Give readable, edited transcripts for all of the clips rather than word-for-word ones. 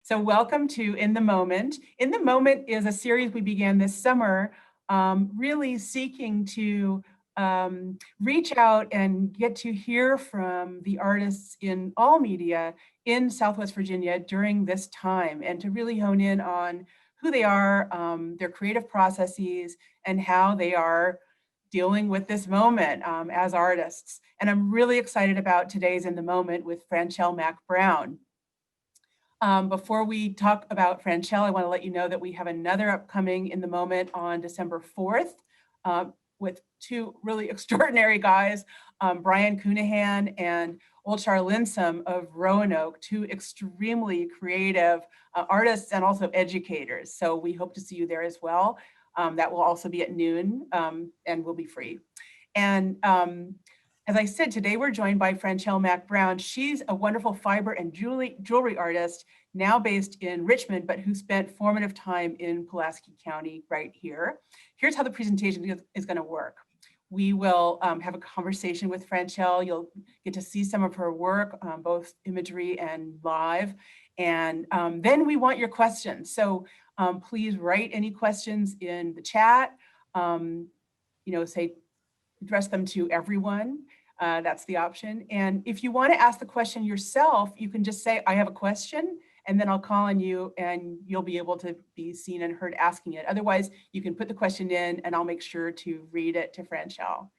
So welcome to In the Moment. In the Moment is a series we began this summer, really seeking to reach out and get to hear from the artists in all media in Southwest Virginia during this time, and to really hone in on who they are, their creative processes, and how they are dealing with this moment as artists. And I'm really excited about today's In the Moment with Franchell Mack Brown. Before we talk about Franchelle, I want to let you know that we have another upcoming In the Moment on December 4th with two really extraordinary guys, Brian Coonahan and Olchar Linsome of Roanoke, two extremely creative artists and also educators. So we hope to see you there as well. That will also be at noon and will be free. And as I said, today we're joined by Franchell Mack Brown. She's a wonderful fiber and jewelry artist, now based in Richmond, but who spent formative time in Pulaski County right here. Here's how the presentation is going to work. We will have a conversation with Franchell. You'll get to see some of her work, both imagery and live. And then we want your questions. So please write any questions in the chat. Say, address them to everyone. That's the option. And if you want to ask the question yourself, you can just say, I have a question, and then I'll call on you and you'll be able to be seen and heard asking it. Otherwise, you can put the question in and I'll make sure to read it to Franchell.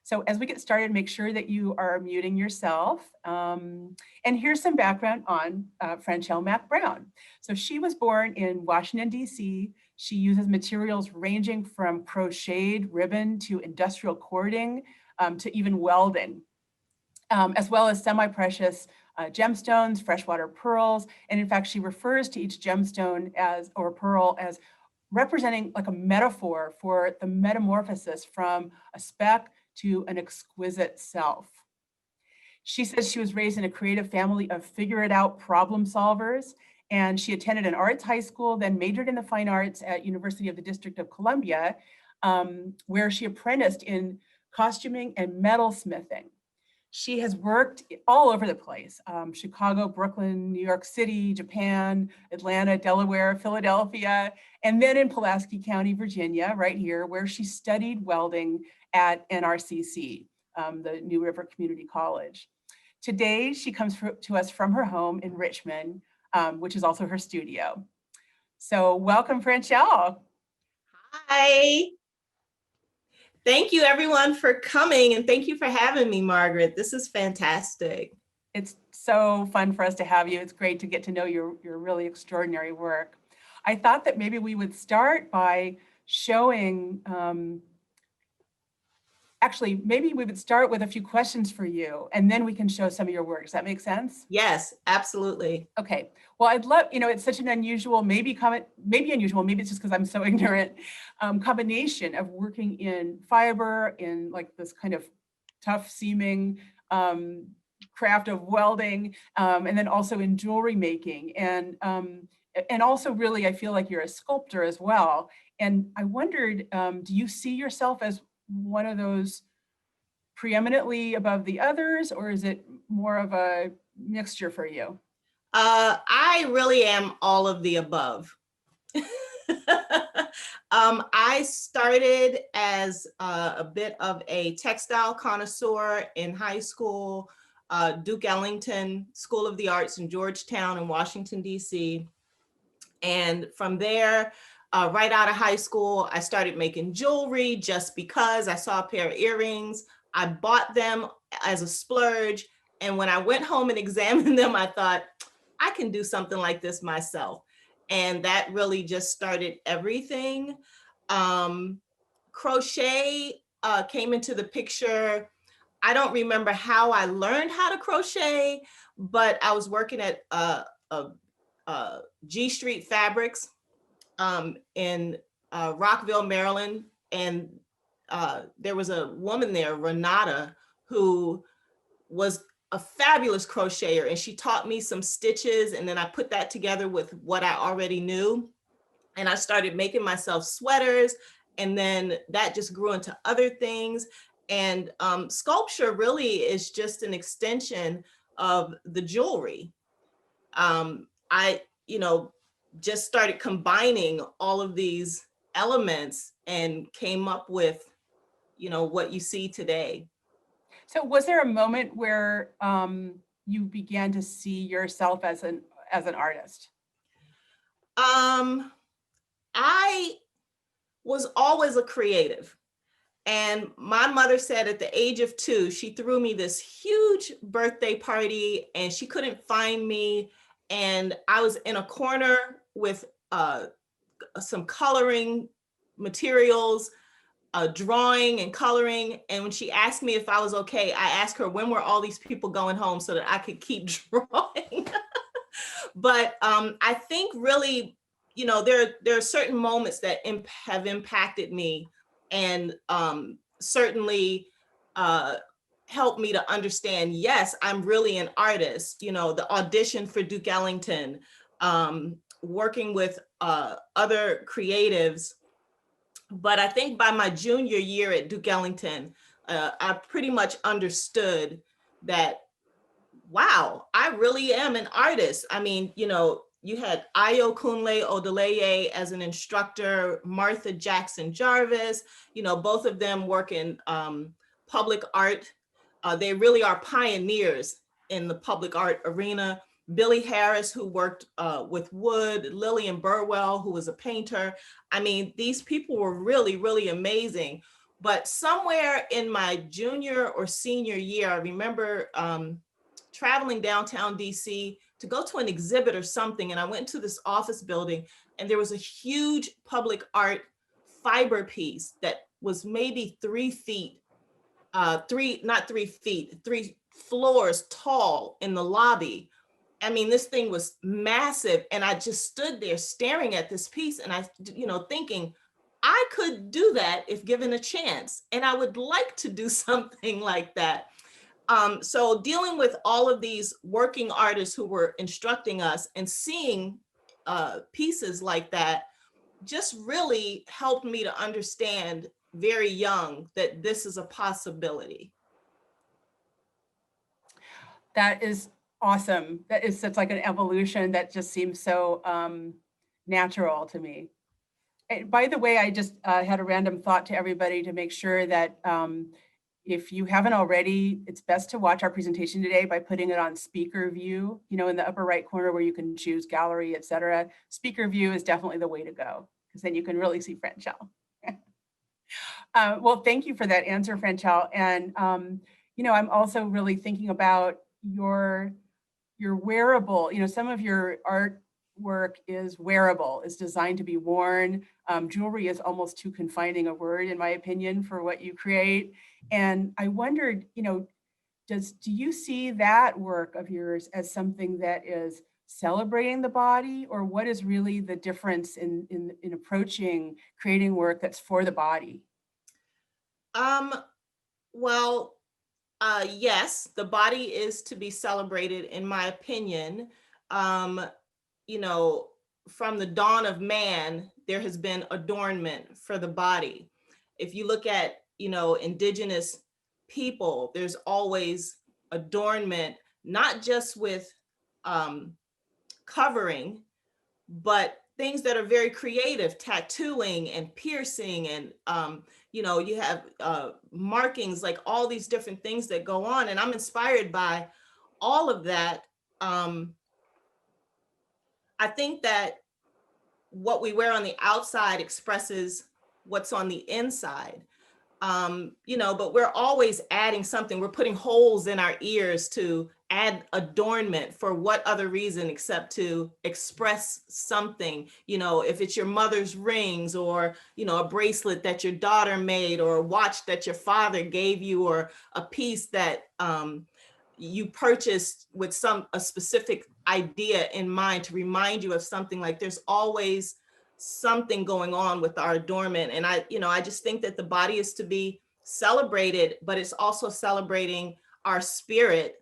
So as we get started, make sure that you are muting yourself. And here's some background on Franchell Mack Brown. So she was born in Washington, D.C. She uses materials ranging from crocheted ribbon to industrial cording, to even welding, as well as semi-precious gemstones, freshwater pearls. And in fact, she refers to each gemstone or pearl as representing like a metaphor for the metamorphosis from a speck to an exquisite self. She says she was raised in a creative family of figure-it-out problem solvers, and she attended an arts high school, then majored in the fine arts at University of the District of Columbia, where she apprenticed in costuming and metalsmithing. She has worked all over the place, Chicago, Brooklyn, New York City, Japan, Atlanta, Delaware, Philadelphia, and then in Pulaski County, Virginia, right here, where she studied welding at NRCC, the New River Community College. Today, she comes to us from her home in Richmond, which is also her studio. So welcome, Franchelle. Hi. Thank you everyone for coming, and thank you for having me, Margaret. This is fantastic. It's so fun for us to have you. It's great to get to know your really extraordinary work. I thought that maybe we would start by showing, actually, maybe we would start with a few questions for you, and then we can show some of your work. Does that make sense? Yes, absolutely. Okay. Well, I'd love, it's such an unusual, maybe unusual, maybe it's just because I'm so ignorant, combination of working in fiber, in like this kind of tough seeming craft of welding, and then also in jewelry making. And also really, I feel like you're a sculptor as well. And I wondered, do you see yourself as one of those preeminently above the others, or is it more of a mixture for you? I really am all of the above. I started as a bit of a textile connoisseur in high school, Duke Ellington School of the Arts in Georgetown in Washington, D.C. And from there, right out of high school, I started making jewelry just because I saw a pair of earrings. I bought them as a splurge. And when I went home and examined them, I thought, I can do something like this myself. And that really just started everything. Crochet came into the picture. I don't remember how I learned how to crochet, but I was working at G Street Fabrics in Rockville, Maryland. And there was a woman there, Renata, who was a fabulous crocheter, and she taught me some stitches, and then I put that together with what I already knew, and I started making myself sweaters, and then that just grew into other things. And sculpture really is just an extension of the jewelry. just started combining all of these elements and came up with, what you see today. So was there a moment where you began to see yourself as an artist? I was always a creative. And my mother said at the age of 2, she threw me this huge birthday party and she couldn't find me. And I was in a corner with some coloring materials, drawing and coloring. And when she asked me if I was okay, I asked her when were all these people going home so that I could keep drawing. But I think really, there are certain moments that have impacted me and certainly helped me to understand, yes, I'm really an artist. The audition for Duke Ellington, working with other creatives. But I think by my junior year at Duke Ellington, I pretty much understood that, wow, I really am an artist. I mean, you had Ayo Kunle Odeleye as an instructor, Martha Jackson Jarvis, both of them work in public art. They really are pioneers in the public art arena. Billy Harris, who worked with wood, Lillian Burwell, who was a painter. I mean, these people were really, really amazing. But somewhere in my junior or senior year, I remember traveling downtown DC to go to an exhibit or something. And I went to this office building and there was a huge public art fiber piece that was maybe 3 feet, not 3 feet, 3 floors tall in the lobby. I mean, this thing was massive. And I just stood there staring at this piece and I, thinking, I could do that if given a chance. And I would like to do something like that. So dealing with all of these working artists who were instructing us and seeing pieces like that just really helped me to understand very young that this is a possibility. That is awesome. That is such like an evolution that just seems so natural to me. And by the way, I just had a random thought to everybody to make sure that if you haven't already, it's best to watch our presentation today by putting it on speaker view, in the upper right corner where you can choose gallery, etc. Speaker view is definitely the way to go because then you can really see Franchelle. Well, thank you for that answer, Franchelle. And, I'm also really thinking about your wearable, some of your artwork is wearable, is designed to be worn. Jewelry is almost too confining a word, in my opinion, for what you create. And I wondered, do you see that work of yours as something that is celebrating the body, or what is really the difference in approaching creating work that's for the body? Well, yes, the body is to be celebrated, in my opinion. From the dawn of man, there has been adornment for the body. If you look at, indigenous people, there's always adornment, not just with covering, but things that are very creative, tattooing and piercing, and you have markings, like all these different things that go on. And I'm inspired by all of that. I think that what we wear on the outside expresses what's on the inside. But we're always adding something. We're putting holes in our ears to add adornment for what other reason except to express something. If it's your mother's rings, or, a bracelet that your daughter made, or a watch that your father gave you, or a piece that you purchased with a specific idea in mind to remind you of something. Like, there's always something going on with our adornment. And I just think that the body is to be celebrated, but it's also celebrating our spirit,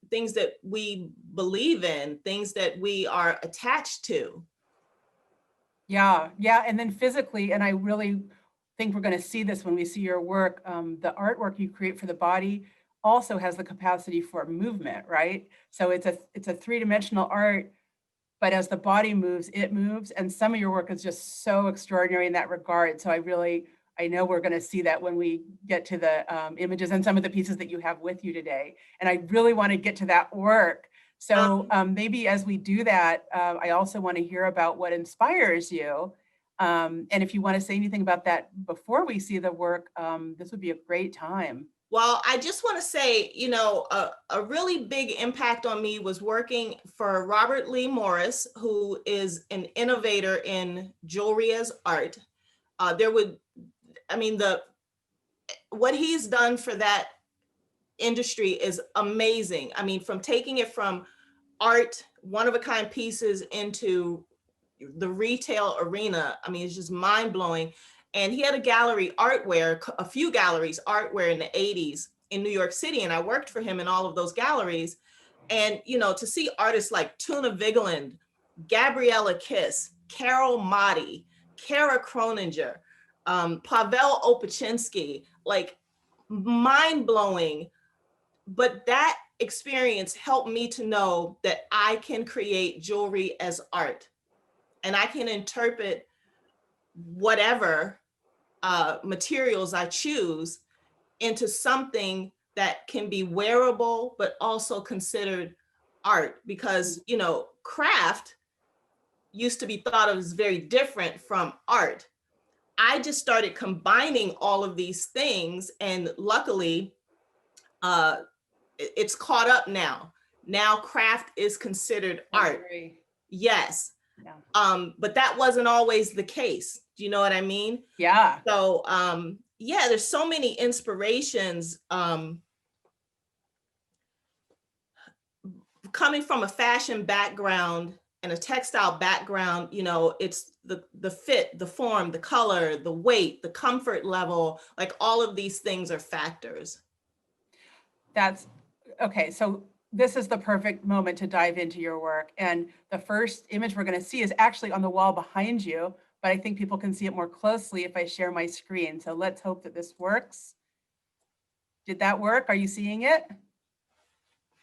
things that we believe in, things that we are attached to. Yeah. And then physically, and I really think we're going to see this when we see your work, the artwork you create for the body also has the capacity for movement, right? So it's a three-dimensional art but as the body moves, it moves. And some of your work is just so extraordinary in that regard. So I know we're going to see that when we get to the images and some of the pieces that you have with you today. And I really want to get to that work. So maybe as we do that, I also want to hear about what inspires you. And if you want to say anything about that before we see the work, this would be a great time. Well, I just want to say, you know, a really big impact on me was working for Robert Lee Morris, who is an innovator in jewelry as art. What he's done for that industry is amazing. I mean, from taking it from art, one of a kind pieces into the retail arena. I mean, it's just mind blowing. And he had a gallery artware, a few galleries artware in the 80s in New York City. And I worked for him in all of those galleries. And, you know, to see artists like Tuna Vigeland, Gabriella Kiss, Carol Motti, Kara Croninger, Pavel Opachinsky, like mind blowing. But that experience helped me to know that I can create jewelry as art and I can interpret whatever materials I choose into something that can be wearable, but also considered art because, you know, craft used to be thought of as very different from art. I just started combining all of these things and luckily it's caught up now. Now craft is considered art. Yes. Yeah. But that wasn't always the case. Do you know what I mean? Yeah. So yeah, there's so many inspirations coming from a fashion background and a textile background. You know, it's the fit, the form, the color, the weight, the comfort level, like all of these things are factors. That's okay. So this is the perfect moment to dive into your work. And the first image we're going to see is actually on the wall behind you, but I think people can see it more closely if I share my screen. So let's hope that this works. Did that work? Are you seeing it?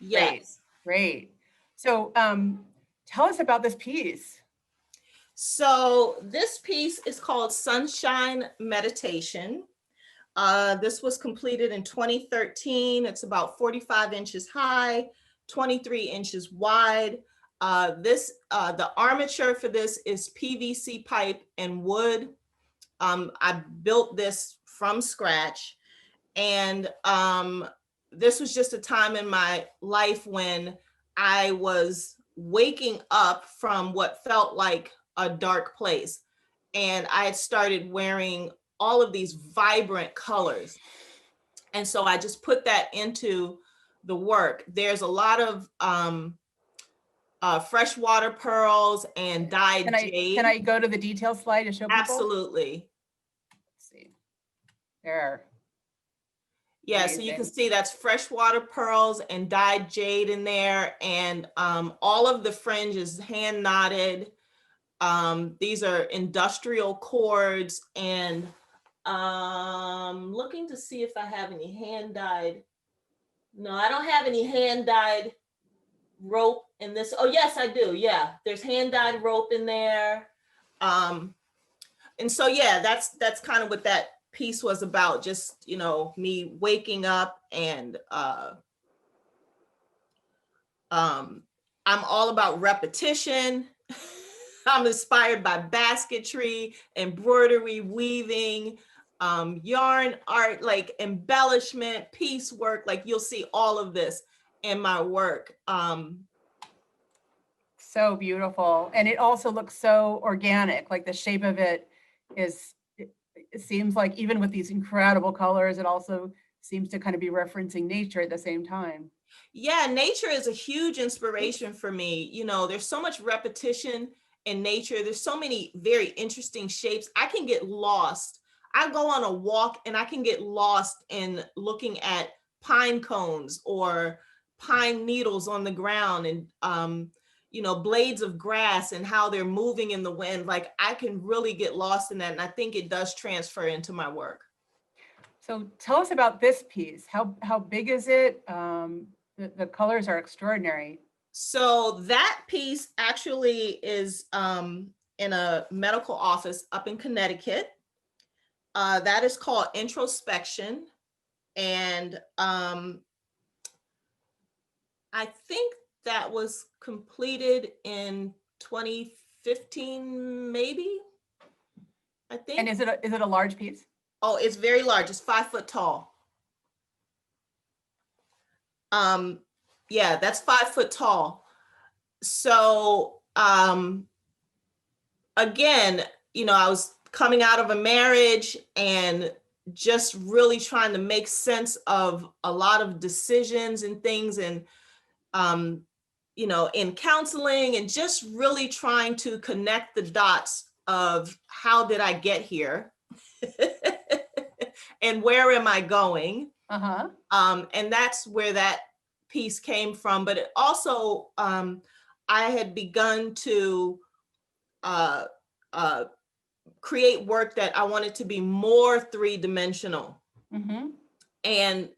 Yes. Great. So tell us about this piece. So this piece is called Sunshine Meditation. This was completed in 2013. It's about 45 inches high, 23 inches wide. The armature for this is PVC pipe and wood. I built this from scratch. And this was just a time in my life when I was waking up from what felt like a dark place. And I had started wearing all of these vibrant colors. And so I just put that into the work. There's a lot of freshwater pearls and dyed jade. Can I go to the detail slide to show people? Absolutely. Let's see. There. Yeah, amazing. So you can see that's freshwater pearls and dyed jade in there. And all of the fringe is hand knotted. These are industrial cords, and looking to see if I have any hand dyed. No, I don't have any hand dyed rope in this. Oh, yes, I do. Yeah, there's hand dyed rope in there. And so, yeah, that's kind of what that piece was about. Just, you know, me waking up and I'm all about repetition. I'm inspired by basketry, embroidery, weaving, yarn art, like embellishment, piecework. Like you'll see all of this in my work. So beautiful. And it also looks so organic, like the shape of it is, it seems like even with these incredible colors, it also seems to kind of be referencing nature at the same time. Yeah, nature is a huge inspiration for me. You know, there's so much repetition in nature. There's so many very interesting shapes. I can get lost. I go on a walk and I can get lost in looking at pine cones or pine needles on the ground and, you know, blades of grass and how they're moving in the wind. Like I can really get lost in that. And I think it does transfer into my work. So tell us about this piece. How big is it? The colors are extraordinary. So that piece actually is in a medical office up in Connecticut. That is called Introspection. And I think that was completed in 2015, maybe, I think. And is it a large piece? Oh, it's very large. It's 5 foot tall. Yeah, that's 5 foot tall. So again, I was coming out of a marriage and just really trying to make sense of a lot of decisions and things, and in counseling, and just really trying to connect the dots of how did I get here and where am I going? And that's where that piece came from. But it also, I had begun to create work that I wanted to be more three-dimensional, and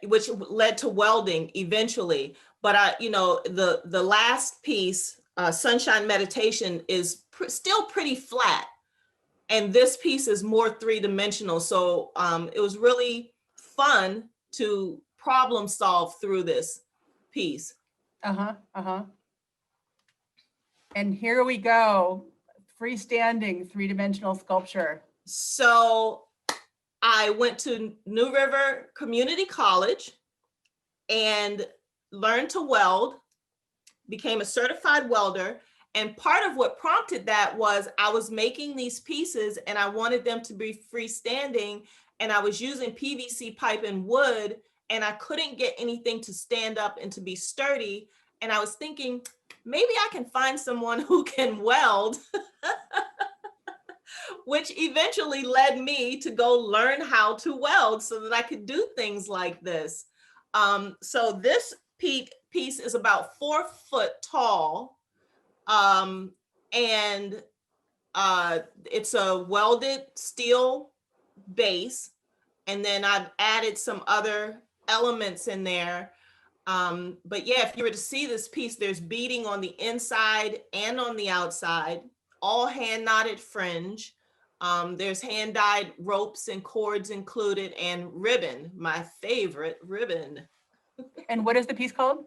which led to welding eventually. But the last piece, Sunshine Meditation, is still pretty flat, and this piece is more three-dimensional. So it was really fun to problem solve through this piece. And here we go, freestanding three-dimensional sculpture. So I went to New River Community College and learned to weld, became a certified welder. And part of what prompted that was I was making these pieces and I wanted them to be freestanding, and I was using PVC pipe and wood, and I couldn't get anything to stand up and to be sturdy. And I was thinking, maybe I can find someone who can weld, which eventually led me to go learn how to weld so that I could do things like this. So this piece is about 4 foot tall, and it's a welded steel base. And then I've added some other elements in there. But yeah, if you were to see this piece, there's beading on the inside and on the outside, all hand knotted fringe. There's hand dyed ropes and cords included, and ribbon, my favorite ribbon. And what is the piece called?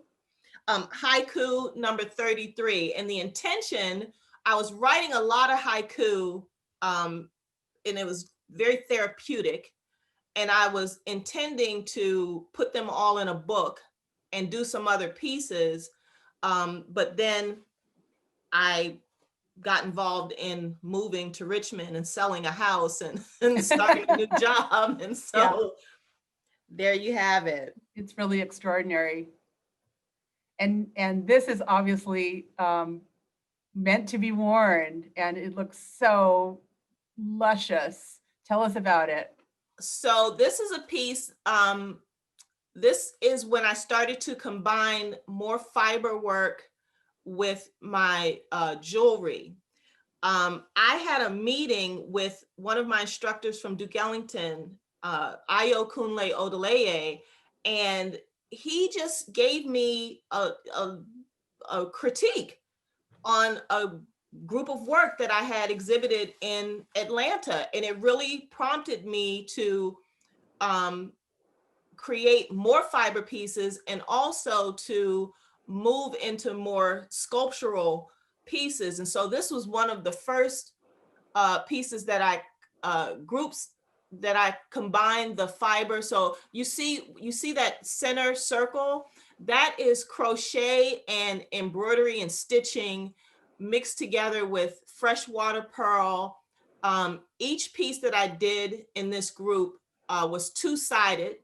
Haiku number 33. And the intention, I was writing a lot of haiku, and it was very therapeutic. And I was intending to put them all in a book and do some other pieces. But then I got involved in moving to Richmond and selling a house and starting a new job. And so there you have it. It's really extraordinary. And this is obviously meant to be worn, and it looks so luscious. Tell us about it. So this is a piece, this is when I started to combine more fiber work with my jewelry. I had a meeting with one of my instructors from Duke Ellington, Ayo Kunle Odeleye, and he just gave me a critique on a group of work that I had exhibited in Atlanta. And it really prompted me to create more fiber pieces, and also to move into more sculptural pieces. And so this was one of the first pieces that groups that I combined the fiber. So you see that center circle, that is crochet and embroidery and stitching mixed together with freshwater pearl. Each piece that I did in this group was two-sided.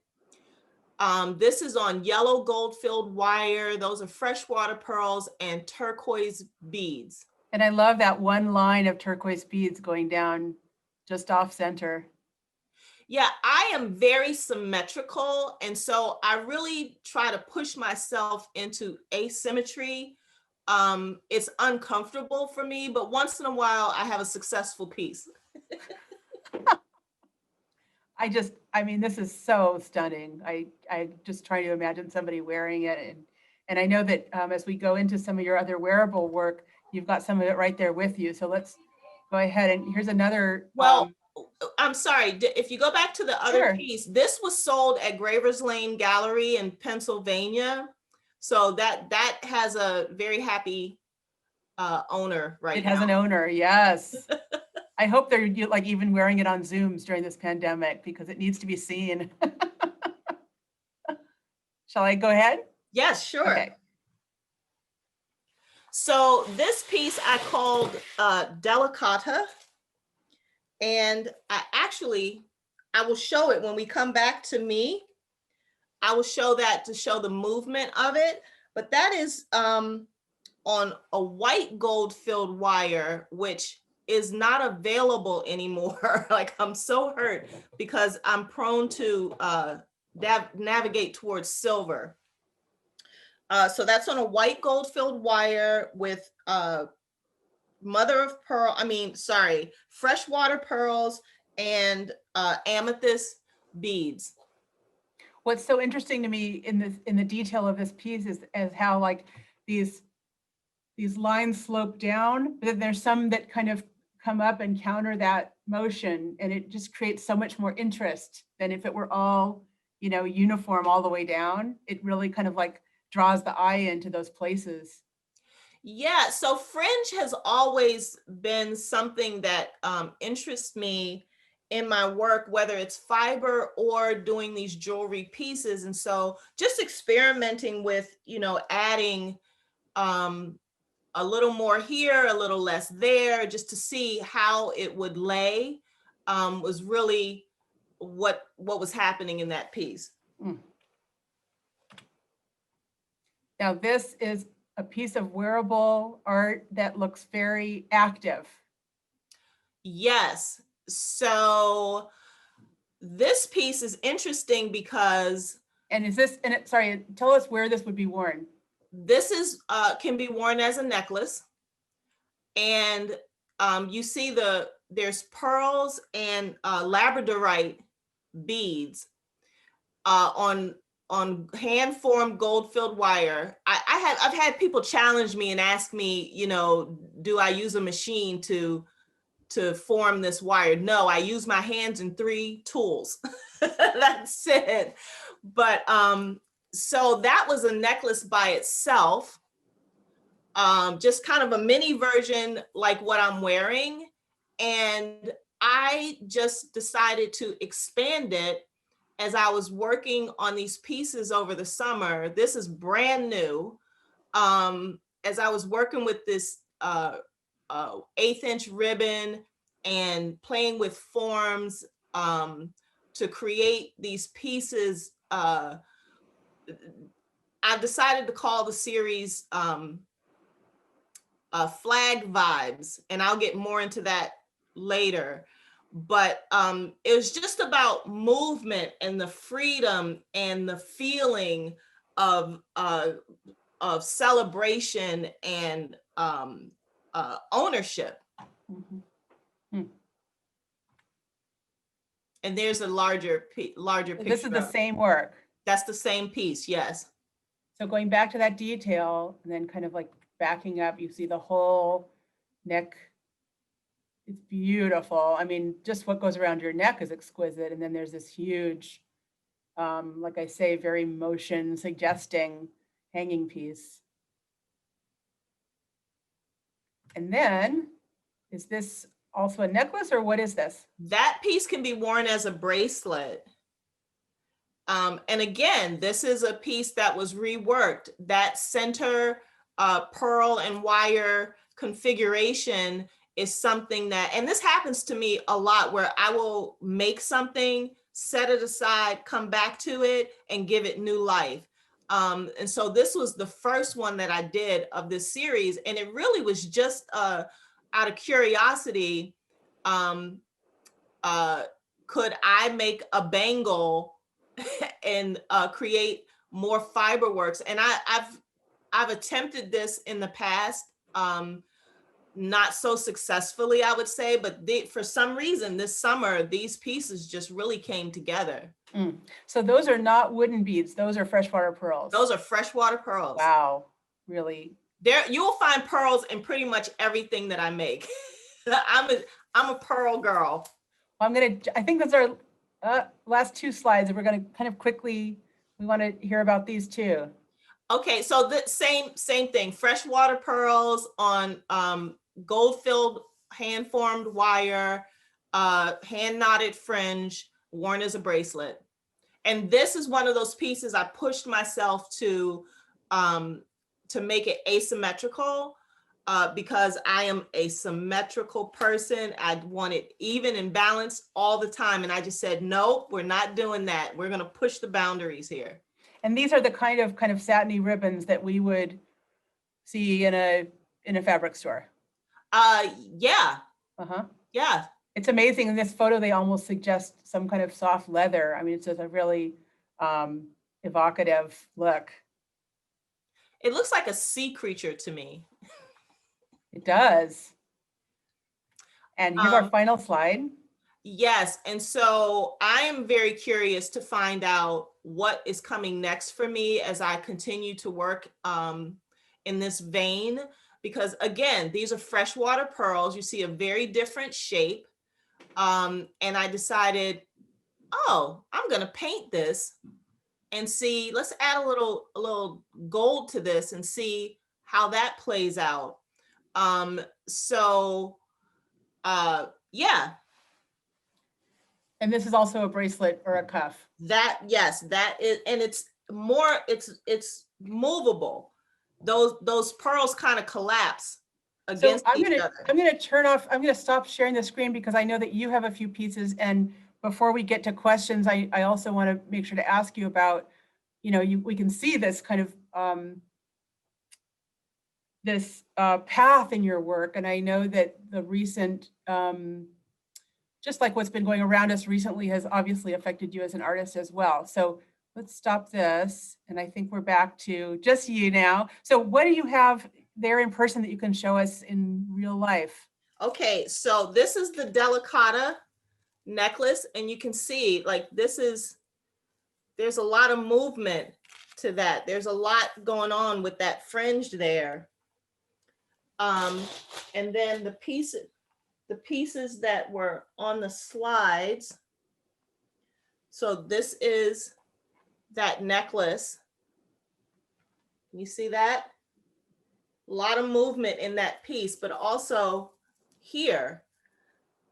This is on yellow gold-filled wire. Those are freshwater pearls and turquoise beads. And I love that one line of turquoise beads going down just off center. Yeah, I am very symmetrical. And so I really try to push myself into asymmetry. It's uncomfortable for me, but once in a while I have a successful piece. I mean, this is so stunning. I just try to imagine somebody wearing it, and And I know that as we go into some of your other wearable work, you've got some of it right there with you. So let's go ahead, and here's another. Well, I'm sorry, if you go back to the other Sure. piece, this was sold at Gravers Lane Gallery in Pennsylvania. So that has a very happy owner right now. It has an owner, yes. I hope they're like even wearing it on Zooms during this pandemic because it needs to be seen. Shall I go ahead? Yes, sure. Okay. So this piece I called Delicata. And I will show it when we come back to me. I will show that to show the movement of it. But that is on a white gold filled wire, which is not available anymore. Like, I'm so hurt because I'm prone to navigate towards silver. So that's on a white gold filled wire with freshwater pearls and amethyst beads. What's so interesting to me in the detail of this piece is how like these lines slope down, but then there's some that kind of come up and counter that motion, and it just creates so much more interest than if it were all, you know, uniform all the way down. It really kind of like draws the eye into those places. Yeah, so fringe has always been something that interests me in my work, whether it's fiber or doing these jewelry pieces. And so just experimenting with, you know, adding a little more here, a little less there, just to see how it would lay was really what was happening in that piece. Now this is a piece of wearable art that looks very active. Yes. So this piece is interesting because. And is this, and sorry, tell us where this would be worn. This is can be worn as a necklace. And you see there's pearls and labradorite beads on hand-formed gold-filled wire. I've had people challenge me and ask me, you know, do I use a machine to form this wire? No, I use my hands and 3 tools. That's it. But so that was a necklace by itself. Just kind of a mini version like what I'm wearing. And I just decided to expand it as I was working on these pieces over the summer. This is brand new. As I was working with this 1/8-inch ribbon and playing with forms to create these pieces, I decided to call the series Flag Vibes, and I'll get more into that later. But it was just about movement and the freedom and the feeling of celebration and ownership. Mm-hmm. And there's a larger picture. This is the same work. That's the same piece, yes. So going back to that detail and then kind of like backing up, you see the whole neck. It's beautiful. I mean, just what goes around your neck is exquisite. And then there's this huge, like I say, very motion suggesting hanging piece. And then, is this also a necklace or what is this? That piece can be worn as a bracelet. And again, this is a piece that was reworked. That center pearl and wire configuration is something that, and this happens to me a lot, where I will make something, set it aside, come back to it, and give it new life. And so this was the first one that I did of this series, and it really was just out of curiosity. Could I make a bangle and create more fiber works? And I've attempted this in the past, not so successfully, I would say, but for some reason this summer, these pieces just really came together. So those are not wooden beads. Those are freshwater pearls. Those are freshwater pearls. Wow, really. There, you will find pearls in pretty much everything that I make. I'm a pearl girl. I think those are last two slides, and we're gonna kind of quickly, we want to hear about these too. Okay, so the same thing, freshwater pearls on gold-filled hand-formed wire, hand knotted fringe, worn as a bracelet. And this is one of those pieces I pushed myself to make it asymmetrical because I am a symmetrical person. I want it even and balanced all the time. And I just said, nope, we're not doing that. We're gonna push the boundaries here. And these are the kind of satiny ribbons that we would see in a fabric store. Yeah. Yeah. It's amazing. In this photo, they almost suggest some kind of soft leather. I mean, it's just a really evocative look. It looks like a sea creature to me. It does. And here's our final slide. Yes, and so I am very curious to find out what is coming next for me as I continue to work in this vein, because again, these are freshwater pearls. You see a very different shape. And I decided, oh, I'm gonna paint this and see, let's add a little gold to this and see how that plays out. Yeah. And this is also a bracelet or a cuff. Yes, that is, and it's movable. Those pearls kind of collapse against each other. I'm gonna stop sharing the screen because I know that you have a few pieces, and before we get to questions, I also want to make sure to ask you about, we can see this kind of this path in your work, and I know that the recent just like what's been going around us recently has obviously affected you as an artist as well. So let's stop this. And I think we're back to just you now. So what do you have there in person that you can show us in real life? Okay, so this is the Delicata necklace. And you can see like there's a lot of movement to that. There's a lot going on with that fringe there. And then the pieces that were on the slides. So this is that necklace. You see that? A lot of movement in that piece, but also here.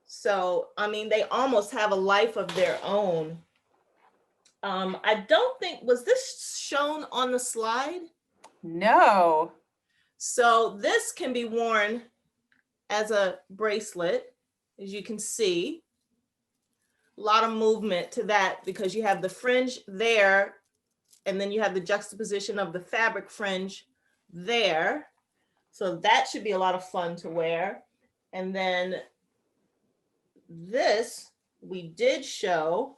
So, I mean, they almost have a life of their own. I don't think, was this shown on the slide? No. So this can be worn as a bracelet, as you can see. A lot of movement to that because you have the fringe there, and then you have the juxtaposition of the fabric fringe there. So that should be a lot of fun to wear. And then this we did show.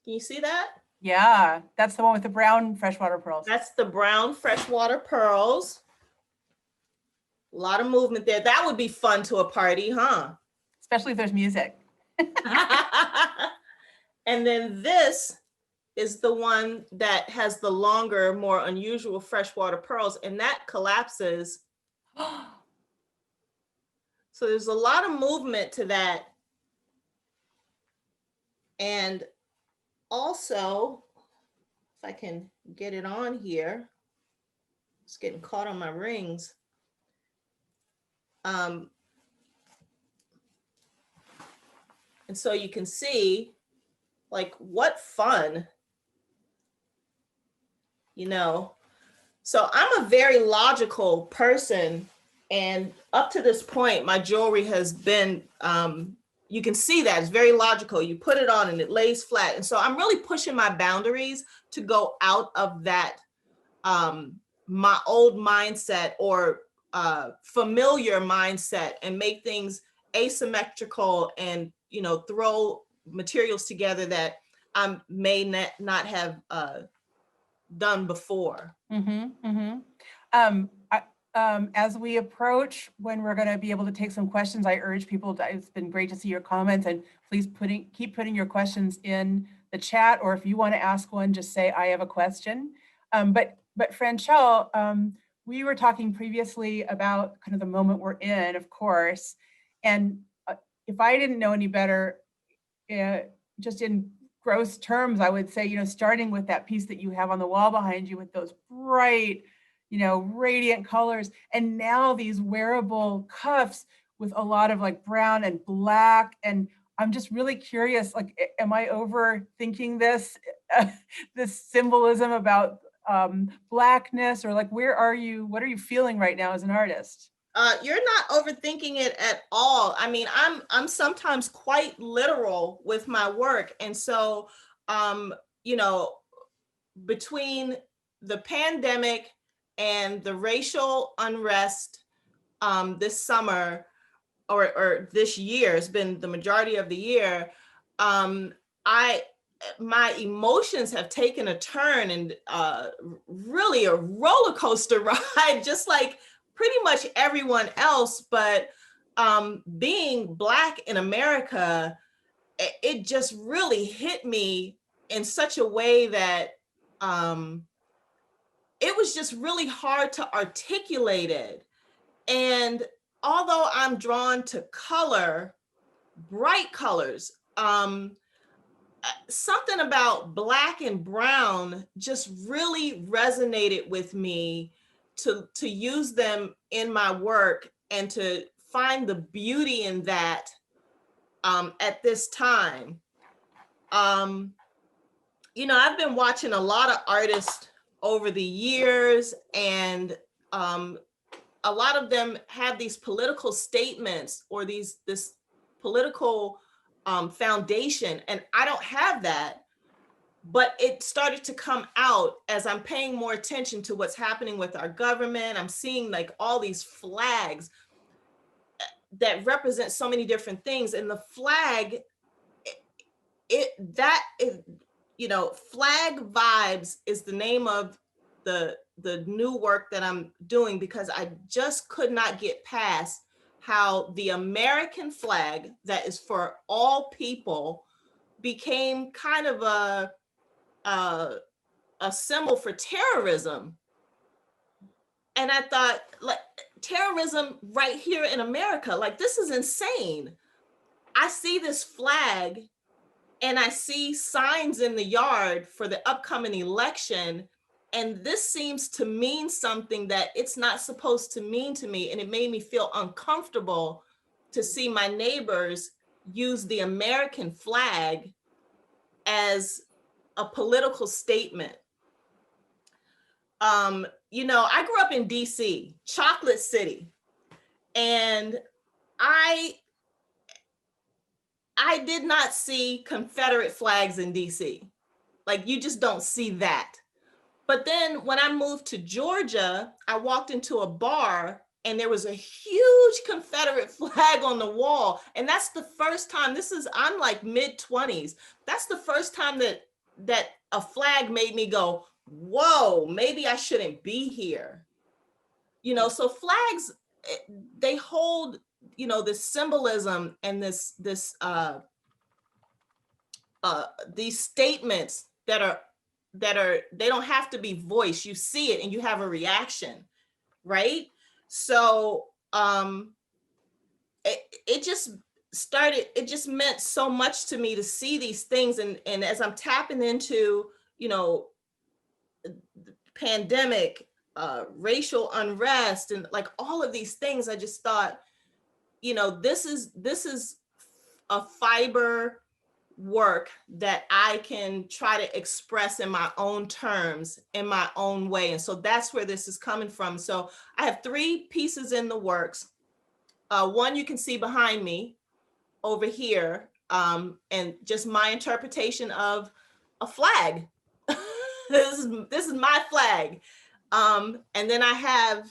Can you see that? Yeah, that's the one with the brown freshwater pearls. That's the brown freshwater pearls. A lot of movement there. That would be fun to a party, huh? Especially if there's music. And then this is the one that has the longer, more unusual freshwater pearls, and that collapses. So there's a lot of movement to that. And also, if I can get it on here, it's getting caught on my rings. And so you can see, like, what fun, So I'm a very logical person, and up to this point, my jewelry has been, you can see that it's very logical. You put it on and it lays flat. And so I'm really pushing my boundaries to go out of that, my old mindset or familiar mindset, and make things asymmetrical and, throw materials together that I may not have done before. As we approach when we're going to be able to take some questions, I urge people to, it's been great to see your comments, and please keep putting your questions in the chat, or if you want to ask one, just say, I have a question. But Franchelle, we were talking previously about kind of the moment we're in, of course. And if I didn't know any better, just in gross terms, I would say, starting with that piece that you have on the wall behind you with those bright, radiant colors, and now these wearable cuffs with a lot of like brown and black. And I'm just really curious, like, am I overthinking this, this symbolism about blackness, or like, what are you feeling right now as an artist? You're not overthinking it at all. I mean, I'm sometimes quite literal with my work. And so, between the pandemic and the racial unrest this summer, or this year, it's been the majority of the year, my emotions have taken a turn, and really a roller coaster ride, just like pretty much everyone else. But being Black in America, it just really hit me in such a way that it was just really hard to articulate it. And although I'm drawn to color, bright colors, something about Black and brown just really resonated with me, to use them in my work and to find the beauty in that at this time. I've been watching a lot of artists over the years, and a lot of them have these political statements, or this political foundation, and I don't have that. But it started to come out as I'm paying more attention to what's happening with our government. I'm seeing like all these flags that represent so many different things, and the flag, Flag Vibes is the name of the new work that I'm doing, because I just could not get past how the American flag, that is for all people, became kind of a symbol for terrorism. And I thought, like, terrorism right here in America, like, this is insane. I see this flag and I see signs in the yard for the upcoming election, and this seems to mean something that it's not supposed to mean to me. And it made me feel uncomfortable to see my neighbors use the American flag as a political statement. I grew up in DC, Chocolate City, and I did not see Confederate flags in DC. Like, you just don't see that. But then when I moved to Georgia, I walked into a bar and there was a huge Confederate flag on the wall. And that's the first time, I'm like mid-20s. That's the first time that a flag made me go, whoa, maybe I shouldn't be here. So flags, they hold, this symbolism and these statements that they don't have to be voiced. You see it and you have a reaction, right? So it just meant so much to me to see these things. And as I'm tapping into, pandemic, racial unrest, and like all of these things, I just thought, this is a fiber work that I can try to express in my own terms, in my own way. And so that's where this is coming from. So I have 3 pieces in the works. One you can see behind me over here, and just my interpretation of a flag. This is my flag. And then I have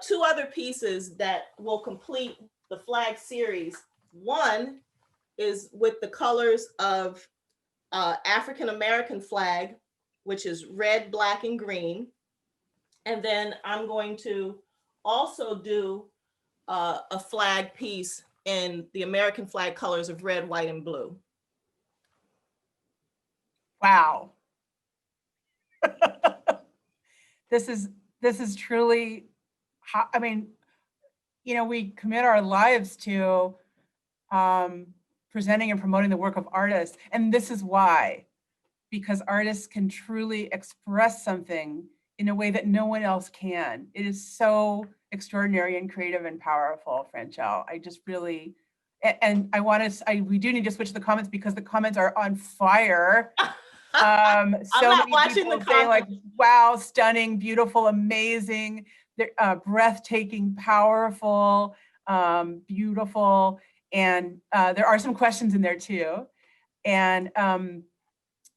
2 other pieces that will complete the flag series. One is with the colors of African American flag, which is red, black, and green. And then I'm going to also do a flag piece in the American flag colors of red, white, and blue. Wow. This is truly, I mean, you know, we commit our lives to presenting and promoting the work of artists. And this is why, because artists can truly express something in a way that no one else can. It is so extraordinary and creative and powerful, Franchelle. I just really, and we do need to switch the comments because the comments are on fire. So I'm not many watching people the saying like, comments. wow, stunning, beautiful, amazing, breathtaking, powerful, beautiful. And there are some questions in there too. And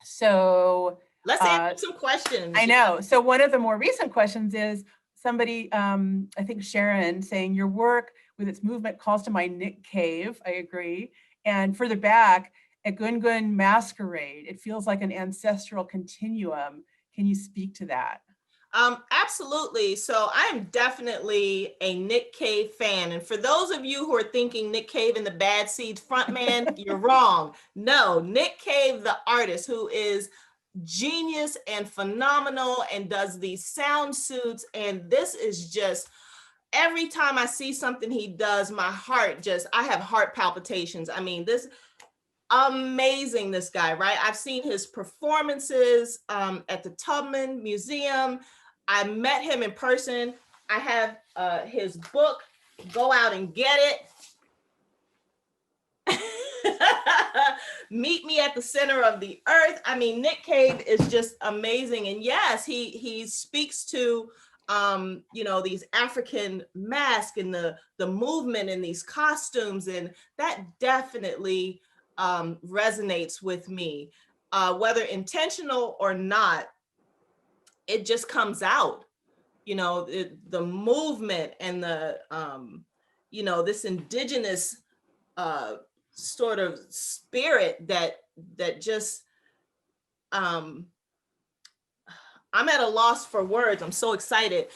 so let's answer some questions. I know. So one of the more recent questions is somebody, I think Sharon, saying your work with its movement calls to mind Nick Cave. I agree. And further back, a Gungun masquerade. It feels like an ancestral continuum. Can you speak to that? Absolutely. So I'm definitely a Nick Cave fan. And for those of you who are thinking Nick Cave and the Bad Seeds frontman, you're wrong. No, Nick Cave, the artist who is genius and phenomenal and does these sound suits. And this is just, every time I see something he does, my heart just, I have heart palpitations. I mean, this amazing, this guy, right? I've seen his performances at the Tubman Museum. I met him in person. I have his book, Go Out and Get It. Meet Me at the Center of the Earth. I mean, Nick Cave is just amazing. And yes, he speaks to you know, these African masks and the movement and these costumes, and that definitely resonates with me, whether intentional or not. It just comes out, you know, the movement and the you know, this indigenous sort of spirit that just I'm at a loss for words. I'm so excited.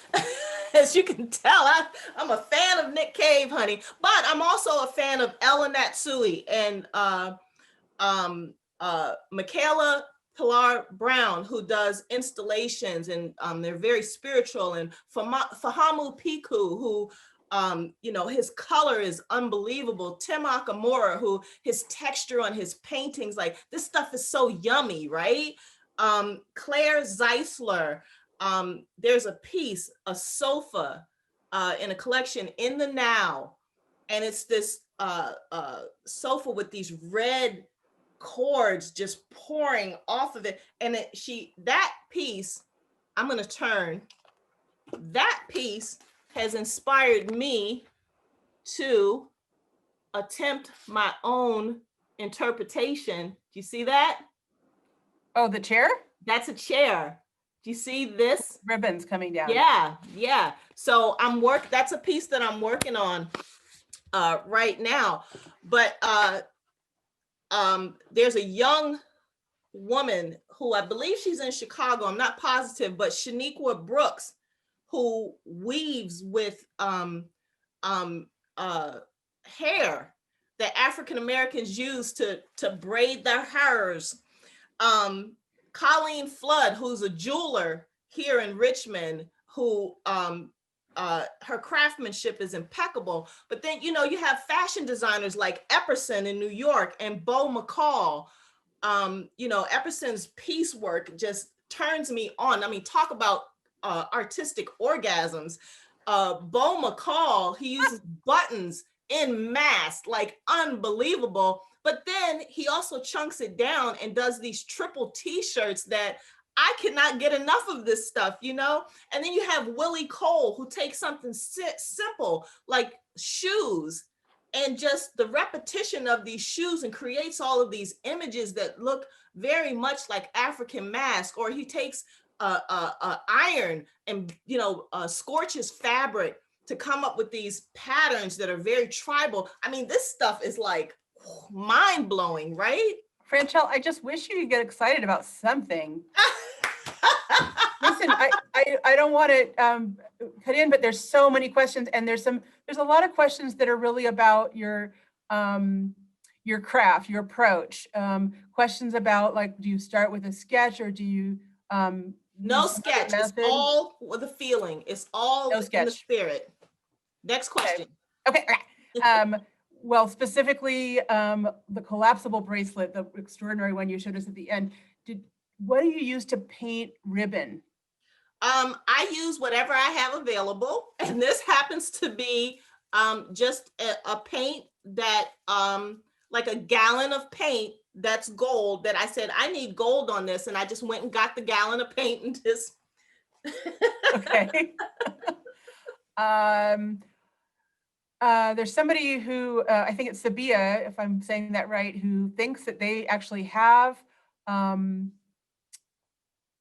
As you can tell, I'm a fan of Nick Cave, honey, but I'm also a fan of Ella Natsui and Michaela Pilar Brown, who does installations, and they're very spiritual, and Fahamu Piku, who you know, his color is unbelievable. Tim Akamura, who his texture on his paintings, like this stuff is so yummy, right? Claire Zeisler, there's a piece, a sofa in a collection in the Now, and it's this sofa with these red cords just pouring off of it. And that piece, I'm gonna turn, that piece has inspired me to attempt my own interpretation. Do you see that? Oh, the chair? That's a chair. Do you see this? Ribbons coming down. Yeah. So that's a piece that I'm working on right now. But there's a young woman who I believe she's in Chicago, I'm not positive, but Shaniqua Brooks, who weaves with hair that African Americans use to braid their hairs. Colleen Flood, who's a jeweler here in Richmond, who her craftsmanship is impeccable. But then, you know, you have fashion designers like Epperson in New York and Bo McCall. You know, Epperson's piecework just turns me on. I mean, talk about artistic orgasms. Bo McCall, he uses buttons in mass, like unbelievable. But then he also chunks it down and does these triple t-shirts that I cannot get enough of this stuff, you know? And then you have Willie Cole, who takes something simple like shoes and just the repetition of these shoes and creates all of these images that look very much like African mask. Or he takes iron and, you know, scorches fabric to come up with these patterns that are very tribal. I mean, this stuff is like mind-blowing, right? Franchelle, I just wish you could get excited about something. Listen, I don't want to cut in, but there's so many questions, and there's a lot of questions that are really about your your craft, your approach. Questions about, like, do you start with a sketch, or do you No use some other sketch. It's method? all with a feeling. It's all No in the sketch. spirit. Next question. Okay. Well, specifically, the collapsible bracelet, the extraordinary one you showed us at the end. What do you use to paint ribbon? I use whatever I have available, and this happens to be just a paint that, like a gallon of paint that's gold, that I said, I need gold on this, and I just went and got the gallon of paint and just. Okay. There's somebody who, I think it's Sabia, if I'm saying that right, who thinks that they actually have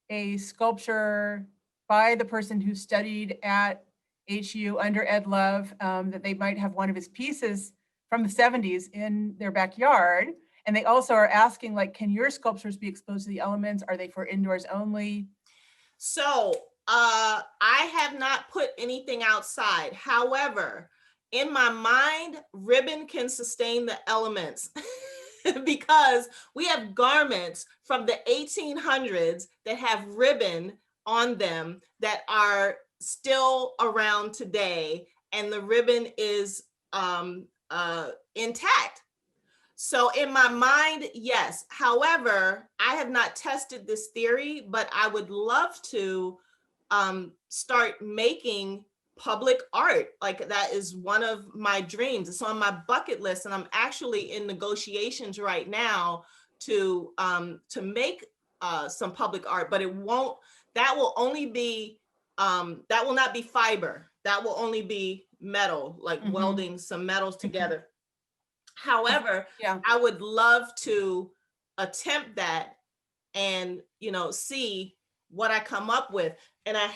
a sculpture by the person who studied at HU under Ed Love, that they might have one of his pieces from the 70s in their backyard. And they also are asking, like, can your sculptures be exposed to the elements? Are they for indoors only? So I have not put anything outside. However, in my mind, ribbon can sustain the elements because we have garments from the 1800s that have ribbon on them that are still around today, and the ribbon is intact. So in my mind, yes. However, I have not tested this theory, but I would love to start making public art. Like, that is one of my dreams. It's on my bucket list, and I'm actually in negotiations right now to make some public art. But it won't. That will only be. That will not be fiber. That will only be metal, like welding some metals together. However, yeah, I would love to attempt that and, see what I come up with. And I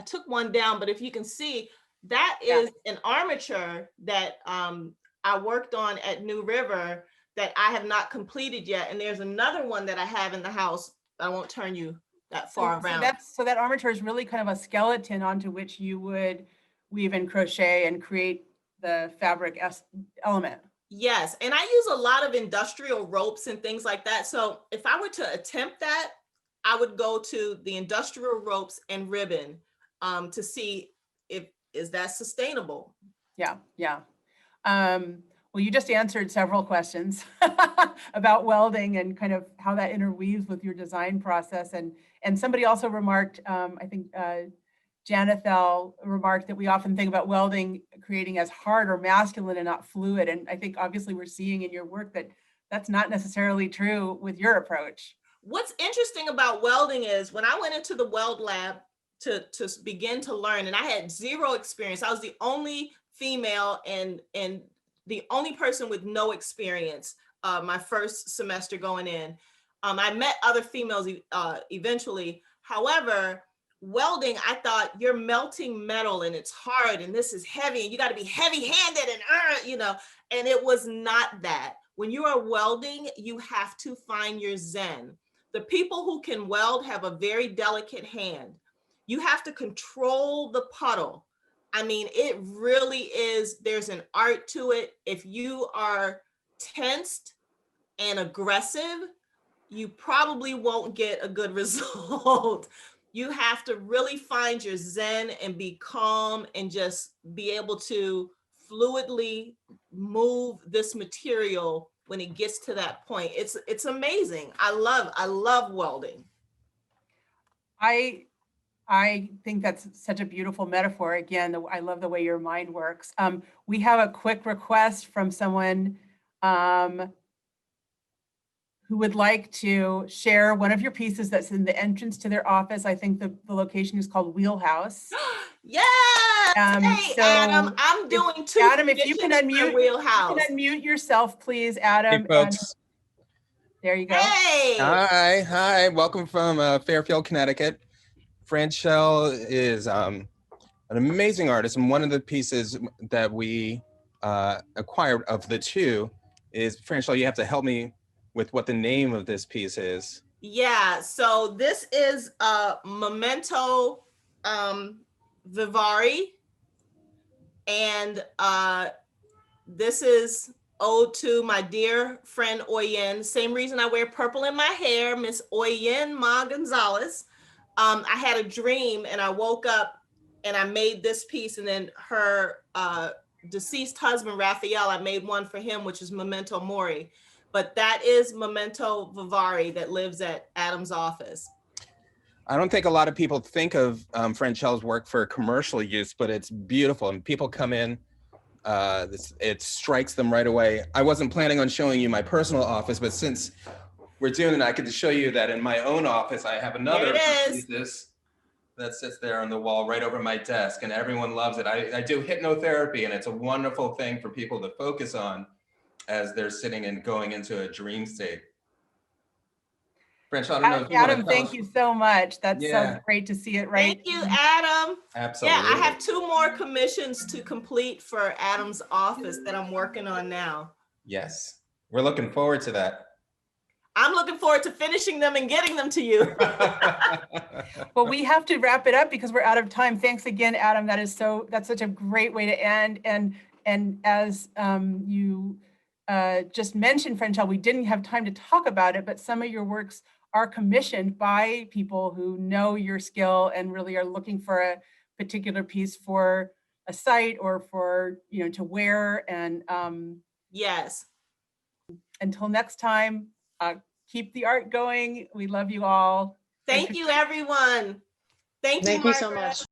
took one down, but if you can see, that is an armature that I worked on at New River that I have not completed yet. And there's another one that I have in the house. I won't turn you that far around. So that armature is really kind of a skeleton onto which you would weave and crochet and create the fabric element. Yes, and I use a lot of industrial ropes and things like that. So if I were to attempt that, I would go to the industrial ropes and ribbon to see is that sustainable. Yeah. Well, you just answered several questions about welding and kind of how that interweaves with your design process. And somebody also remarked, I think Janethel remarked, that we often think about welding creating as hard or masculine and not fluid. And I think obviously we're seeing in your work that that's not necessarily true with your approach. What's interesting about welding is when I went into the weld lab to begin to learn, and I had zero experience. I was the only female and the only person with no experience my first semester going in. I met other females eventually. However, welding, I thought, you're melting metal and it's hard and this is heavy and you got to be heavy-handed and and it was not that. When you are welding, you have to find your zen. The people who can weld have a very delicate hand. You have to control the puddle. I mean, it really is, there's an art to it. If you are tensed and aggressive, you probably won't get a good result. You have to really find your zen and be calm and just be able to fluidly move this material when it gets to that point. It's amazing. I love welding. I think that's such a beautiful metaphor. Again, I love the way your mind works. We have a quick request from someone who would like to share one of your pieces that's in the entrance to their office. I think the location is called Wheelhouse. Yeah. Hey, so Adam, I'm doing two. Adam, if you can unmute yourself, please, Adam. Hey, folks. There you go. Hey. Hi. Welcome from Fairfield, Connecticut. Franchelle is an amazing artist, and one of the pieces that we acquired of the two is, Franchelle, you have to help me with what the name of this piece is. Yeah, so this is Memento Vivari, and This is ode to my dear friend Oyen. Same reason I wear purple in my hair, Miss Oyen Ma Gonzalez. I had a dream and I woke up and I made this piece, and then her deceased husband, Raphael, I made one for him, which is Memento Mori. But that is Memento Vivari that lives at Adam's office. I don't think a lot of people think of Franchelle's work for commercial use, but it's beautiful and people come in. It strikes them right away. I wasn't planning on showing you my personal office, but since we're doing it, I could show you that in my own office, I have another piece that sits there on the wall right over my desk, and everyone loves it. I do hypnotherapy, and it's a wonderful thing for people to focus on as they're sitting and going into a dream state. Franchelle, I don't know if you Adam, want to thank you so much. That's Yeah. so great to see it right. Thank you, Adam. Absolutely. Yeah, I have 2 more commissions to complete for Adam's office that I'm working on now. Yes, we're looking forward to that. I'm looking forward to finishing them and getting them to you. Well, we have to wrap it up because we're out of time. Thanks again, Adam. That's such a great way to end. And as you just mentioned, Franchelle, we didn't have time to talk about it, but some of your works are commissioned by people who know your skill and really are looking for a particular piece for a site or for, to wear. And yes. Until next time, keep the art going. We love you all. Thank you, everyone. Thank you so much.